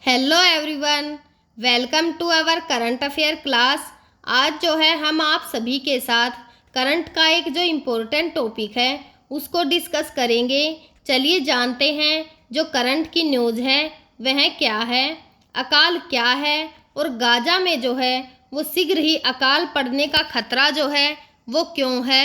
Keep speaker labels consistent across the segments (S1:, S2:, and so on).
S1: Hello everyone, welcome to our current affair class. आज जो है हम आप सभी के साथ करंट का एक जो इम्पोर्टेंट टॉपिक है उसको डिस्कस करेंगे। चलिए जानते हैं जो करंट की न्यूज़ है वह क्या है, अकाल क्या है और गाजा में जो है वो शीघ्र ही अकाल पड़ने का खतरा जो है वो क्यों है।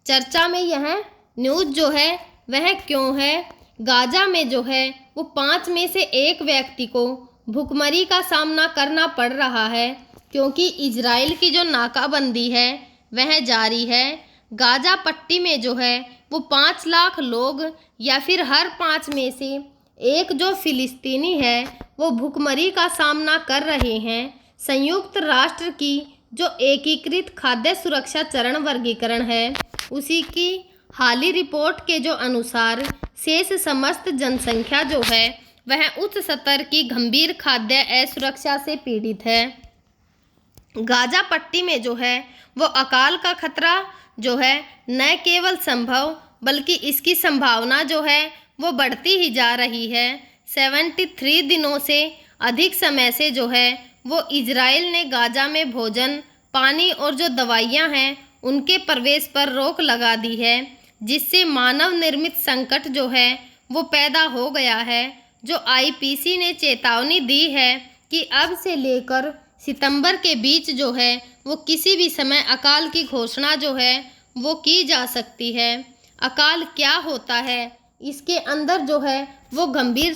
S1: चर्चा में यह न्यूज़ जो है वह क्यों है। गाजा में जो है वो 5 में से एक व्यक्ति को भूखमरी का सामना करना पड़ रहा है क्योंकि इजराइल की जो नाकाबंदी है वह जारी है। गाजा पट्टी में जो है वो 5 लाख लोग या फिर हर 5 में से एक जो फिलिस्तीनी है वो भूखमरी का सामना कर रहे हैं। संयुक्त राष्ट्र की जो एकीकृत खाद्य सुरक्षा चरण वर्गीकरण है उसी की हाली रिपोर्ट के जो अनुसार शेष समस्त जनसंख्या जो है वह उच्च स्तर की गंभीर खाद्य असुरक्षा से पीड़ित है। गाजा पट्टी में जो है वो अकाल का खतरा जो है न केवल संभव बल्कि इसकी संभावना जो है वो बढ़ती ही जा रही है। 73 दिनों से अधिक समय से जो है वो इजराइल ने गाजा में भोजन, पानी और जो दवाइयां हैं उनके प्रवेश पर रोक लगा दी है, जिससे मानव निर्मित संकट जो है वो पैदा हो गया है। जो आईपीसी ने चेतावनी दी है कि अब से लेकर सितंबर के बीच जो है वो किसी भी समय अकाल की घोषणा जो है वो की जा सकती है। अकाल क्या होता है, इसके अंदर जो है वो गंभीर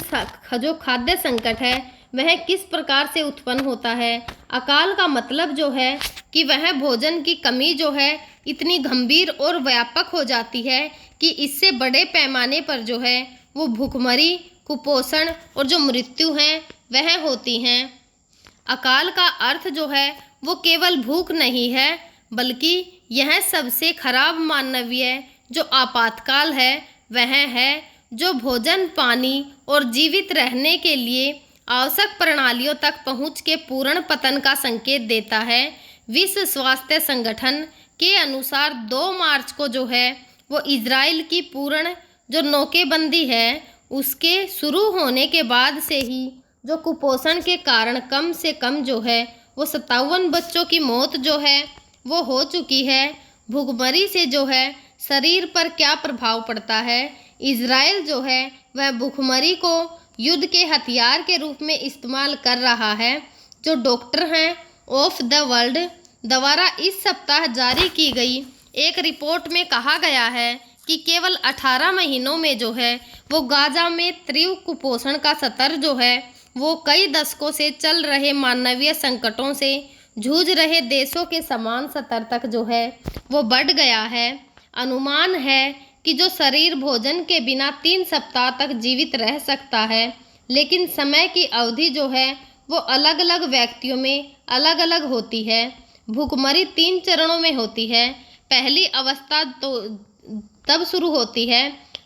S1: जो खाद्य संकट है वह किस प्रकार से उत्पन्न होता है। अकाल का मतलब जो है कि वह भोजन की कमी जो है इतनी गंभीर और व्यापक हो जाती है कि इससे बड़े पैमाने पर जो है वो भूखमरी, कुपोषण और जो मृत्यु हैं वह होती हैं। अकाल का अर्थ जो है वो केवल भूख नहीं है बल्कि यह सबसे खराब मानवीय जो आपातकाल है वह है जो भोजन, पानी और जीवित रहने के लिए आवश्यक प्रणालियों तक पहुंच के पूर्ण पतन का संकेत देता है। विश्व स्वास्थ्य संगठन के अनुसार 2 मार्च को जो है वो इजराइल की पूर्ण जो नौकेबंदी है उसके शुरू होने के बाद से ही जो कुपोषण के कारण कम से कम जो है वो 57 बच्चों की मौत जो है वो हो चुकी है। भूखमरी से जो है शरीर पर क्या प्रभाव पड़ता है। इजराइल जो है वह भूखमरी को युद्ध के हथियार के रूप में इस्तेमाल कर रहा है। जो डॉक्टर हैं ऑफ द वर्ल्ड द्वारा इस सप्ताह जारी की गई एक रिपोर्ट में कहा गया है कि केवल 18 महीनों में जो है वो गाजा में तीव्र कुपोषण का स्तर जो है वो कई दशकों से चल रहे मानवीय संकटों से जूझ रहे देशों के समान स्तर तक जो है वो बढ़ गया है। अनुमान है कि जो शरीर भोजन के बिना 3 सप्ताह तक जीवित रह सकता है, लेकिन समय की अवधि जो है वो अलग अलग व्यक्तियों में अलग अलग होती है। भूखमरी 3 चरणों में होती है। पहली अवस्था तो तब शुरू होती है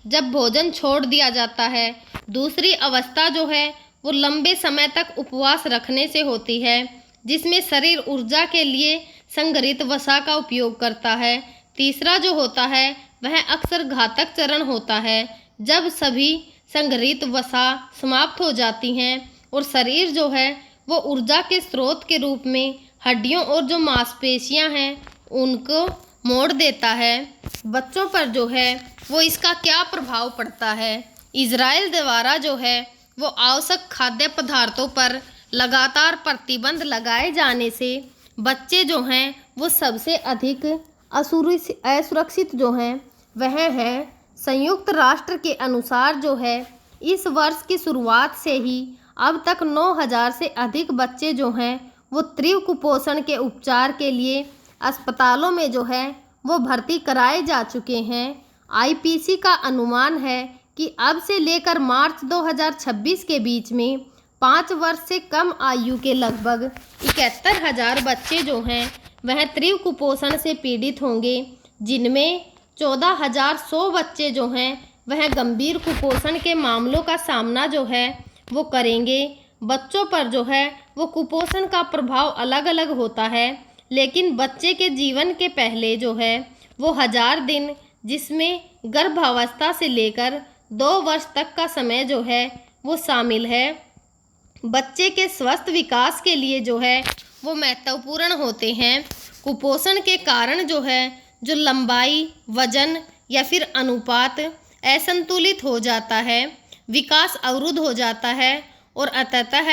S1: जब भोजन छोड़ दिया जाता है। दूसरी अवस्था जो है वो लंबे समय तक उपवास रखने से होती है, जिसमें शरीर ऊर्जा के लिए संग्रहित वसा का उपयोग करता है। तीसरा जो होता है वह अक्सर घातक चरण होता है, जब सभी संग्रहित वसा समाप्त हो जाती हैं और शरीर जो है वो ऊर्जा के स्रोत के रूप में हड्डियों और जो मांसपेशियां हैं उनको मोड़ देता है। बच्चों पर जो है वो इसका क्या प्रभाव पड़ता है। इजराइल द्वारा जो है वो आवश्यक खाद्य पदार्थों पर लगातार प्रतिबंध लगाए जाने से बच्चे जो हैं वो सबसे अधिक असुरक्षित जो हैं वह है। संयुक्त राष्ट्र के अनुसार जो है इस वर्ष की शुरुआत से ही अब तक 9000 से अधिक बच्चे जो हैं वो तीव्र कुपोषण के उपचार के लिए अस्पतालों में जो है वो भर्ती कराए जा चुके हैं। आईपीसी का अनुमान है कि अब से लेकर मार्च 2026 के बीच में 5 वर्ष से कम आयु के लगभग 71,000 बच्चे जो हैं वह तीव्र कुपोषण से पीड़ित होंगे, जिनमें 14,100 बच्चे जो हैं वह गंभीर कुपोषण के मामलों का सामना जो है वो करेंगे। बच्चों पर जो है वो कुपोषण का प्रभाव अलग अलग होता है, लेकिन बच्चे के जीवन के पहले जो है वो 1000 दिन, जिसमें गर्भावस्था से लेकर 2 वर्ष तक का समय जो है वो शामिल है। बच्चे के स्वस्थ विकास के लिए जो है वो महत्वपूर्ण होते हैं। कुपोषण के कारण जो है जो लंबाई, वजन या फिर अनुपात असंतुलित हो जाता है, विकास अवरुद्ध हो जाता है और अंततः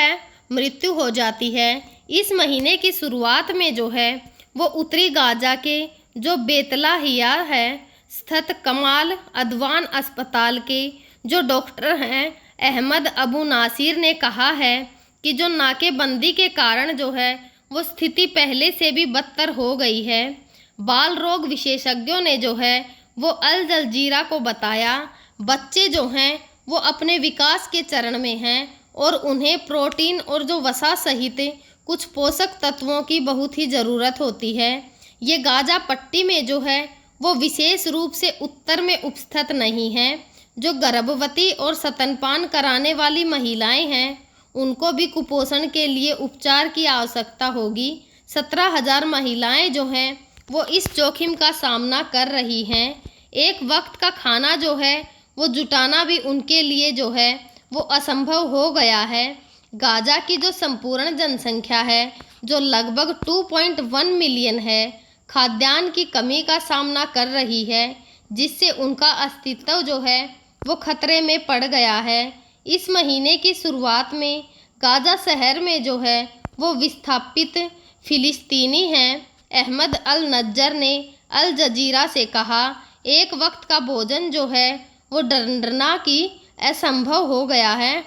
S1: मृत्यु हो जाती है। इस महीने की शुरुआत में जो है वो उत्तरी गाजा के जो बेतलाहिया है स्थित कमाल अदवान अस्पताल के जो डॉक्टर हैं अहमद अबू नासिर ने कहा है कि जो नाकेबंदी के कारण जो है वो स्थिति पहले से भी बदतर हो गई है। बाल रोग विशेषज्ञों ने जो है वो अल जजीरा को बताया, बच्चे जो हैं वो अपने विकास के चरण में हैं और उन्हें प्रोटीन और जो वसा सहित कुछ पोषक तत्वों की बहुत ही ज़रूरत होती है। ये गाजा पट्टी में जो है वो विशेष रूप से उत्तर में उपस्थित नहीं है। जो गर्भवती और स्तनपान कराने वाली महिलाएं हैं उनको भी कुपोषण के लिए उपचार की आवश्यकता होगी। 17,000 महिलाएं जो हैं वो इस जोखिम का सामना कर रही हैं। एक वक्त का खाना जो है वो जुटाना भी उनके लिए जो है वो असंभव हो गया है। गाजा की जो संपूर्ण जनसंख्या है जो लगभग 2.1 मिलियन है, खाद्यान्न की कमी का सामना कर रही है, जिससे उनका अस्तित्व जो है वो खतरे में पड़ गया है। इस महीने की शुरुआत में गाजा शहर में जो है वो विस्थापित फिलिस्तीनी हैं अहमद अल नज्जर ने अल जजीरा से कहा, एक वक्त का भोजन जो है वो ढूंढना की असंभव हो गया है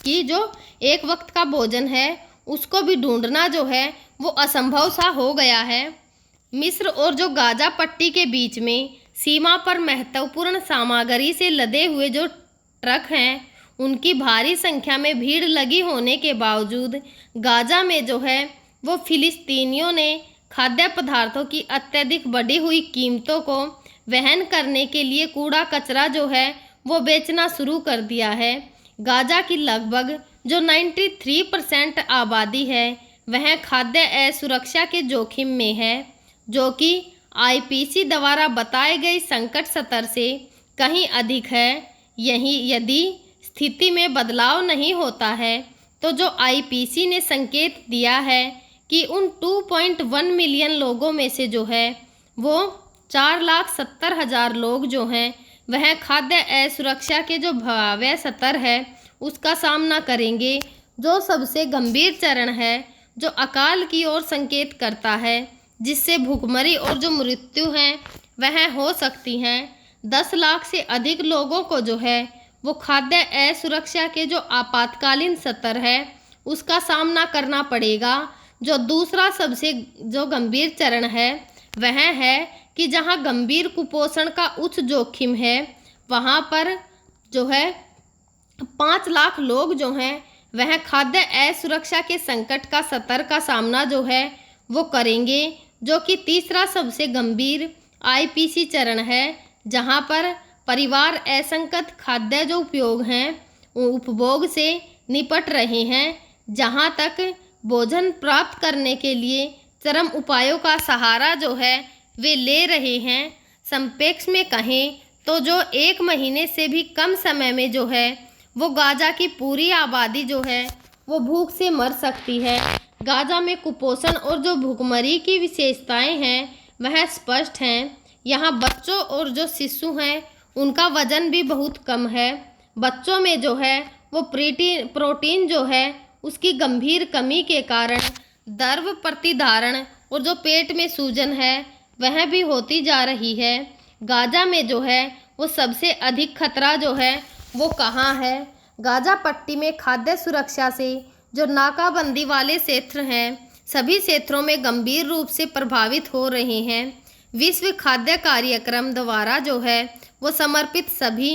S1: कि जो एक वक्त का भोजन है उसको भी ढूंढना जो है वो असंभव सा हो गया है। मिस्र और जो गाजा पट्टी के बीच में सीमा पर महत्वपूर्ण सामग्री से लदे हुए जो ट्रक हैं उनकी भारी संख्या में भीड़ लगी होने के बावजूद गाजा में जो है वो फिलिस्तीनियों ने खाद्य पदार्थों की अत्यधिक बढ़ी हुई कीमतों को वहन करने के लिए कूड़ा कचरा जो है वो बेचना शुरू कर दिया है। गाजा की लगभग जो 93% आबादी है वह खाद्य असुरक्षा के जोखिम में है, जो कि आईपीसी द्वारा बताए गए संकट स्तर से कहीं अधिक है। यदि स्थिति में बदलाव नहीं होता है तो जो आईपीसी ने संकेत दिया है कि उन 2.1 मिलियन लोगों में से जो है वो 4,70,000 लोग जो हैं वह खाद्य असुरक्षा के जो भयावह स्तर है उसका सामना करेंगे, जो सबसे गंभीर चरण है जो अकाल की ओर संकेत करता है, जिससे भूखमरी और जो मृत्यु हैं वह हो सकती हैं। 10 लाख से अधिक लोगों को जो है वो खाद्य असुरक्षा के जो आपातकालीन स्तर है उसका सामना करना पड़ेगा। जो दूसरा सबसे जो गंभीर चरण है वह है कि जहां गंभीर कुपोषण का उच्च जोखिम है वहां पर जो है 5 लाख लोग जो हैं वह खाद्य असुरक्षा के संकट का स्तर का सामना जो है वो करेंगे, जो कि तीसरा सबसे गंभीर आईपीसी चरण है, जहां पर परिवार असंगत खाद्य जो उपभोग से निपट रहे हैं, जहां तक भोजन प्राप्त करने के लिए चरम उपायों का सहारा जो है वे ले रहे हैं। संक्षेप में कहें तो जो 1 महीने से भी कम समय में जो है वो गाजा की पूरी आबादी जो है वो भूख से मर सकती है। गाजा में कुपोषण और जो भूखमरी की विशेषताएं हैं वह स्पष्ट हैं। यहाँ बच्चों और जो शिशु हैं उनका वजन भी बहुत कम है। बच्चों में जो है वो प्रोटीन जो है उसकी गंभीर कमी के कारण द्रव प्रतिधारण और जो पेट में सूजन है वह भी होती जा रही है। गाजा में जो है वो सबसे अधिक खतरा जो है वो कहाँ है? गाजा पट्टी में खाद्य सुरक्षा से जो नाकाबंदी वाले क्षेत्र हैं सभी क्षेत्रों में गंभीर रूप से प्रभावित हो रहे हैं। विश्व खाद्य कार्यक्रम द्वारा जो है वो समर्पित सभी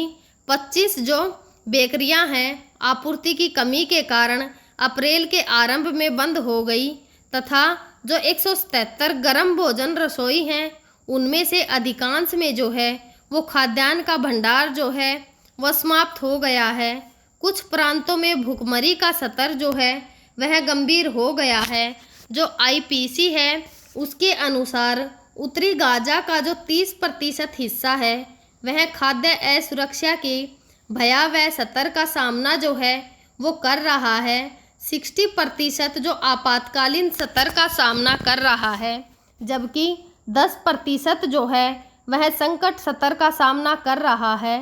S1: 25 जो बेकरियां हैं आपूर्ति की कमी के कारण अप्रैल के आरंभ में बंद हो गई, तथा जो 177 गर्म भोजन रसोई हैं उनमें से अधिकांश में जो है वो खाद्यान्न का भंडार जो है वह समाप्त हो गया है। कुछ प्रांतों में भूखमरी का स्तर जो है वह गंभीर हो गया है। जो आईपीसी है उसके अनुसार उत्तरी गाजा का जो 30% हिस्सा है वह खाद्य असुरक्षा के भयावह स्तर का सामना जो है वो कर रहा है। 60% जो आपातकालीन स्तर का सामना कर रहा है, जबकि 10% जो है वह संकट स्तर का सामना कर रहा है।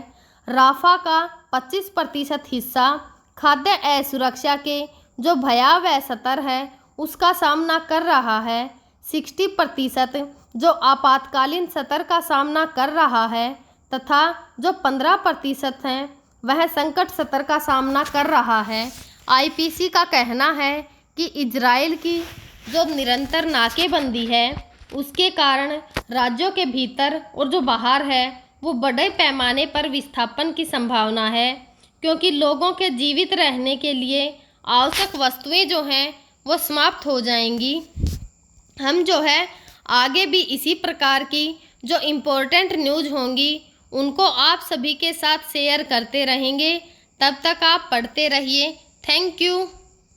S1: राफा का 25% हिस्सा खाद्य असुरक्षा के जो भयावह स्तर है उसका सामना कर रहा है। 60% जो आपातकालीन स्तर का सामना कर रहा है तथा जो 15% हैं वह संकट स्तर का सामना कर रहा है। आईपीसी का कहना है कि इजराइल की जो निरंतर नाकेबंदी है उसके कारण राज्यों के भीतर और जो बाहर है वो बड़े पैमाने पर विस्थापन की संभावना है, क्योंकि लोगों के जीवित रहने के लिए आवश्यक वस्तुएं जो हैं वो समाप्त हो जाएंगी। हम जो है आगे भी इसी प्रकार की जो इम्पोर्टेंट न्यूज़ होंगी उनको आप सभी के साथ शेयर करते रहेंगे। तब तक आप पढ़ते रहिए। Thank you.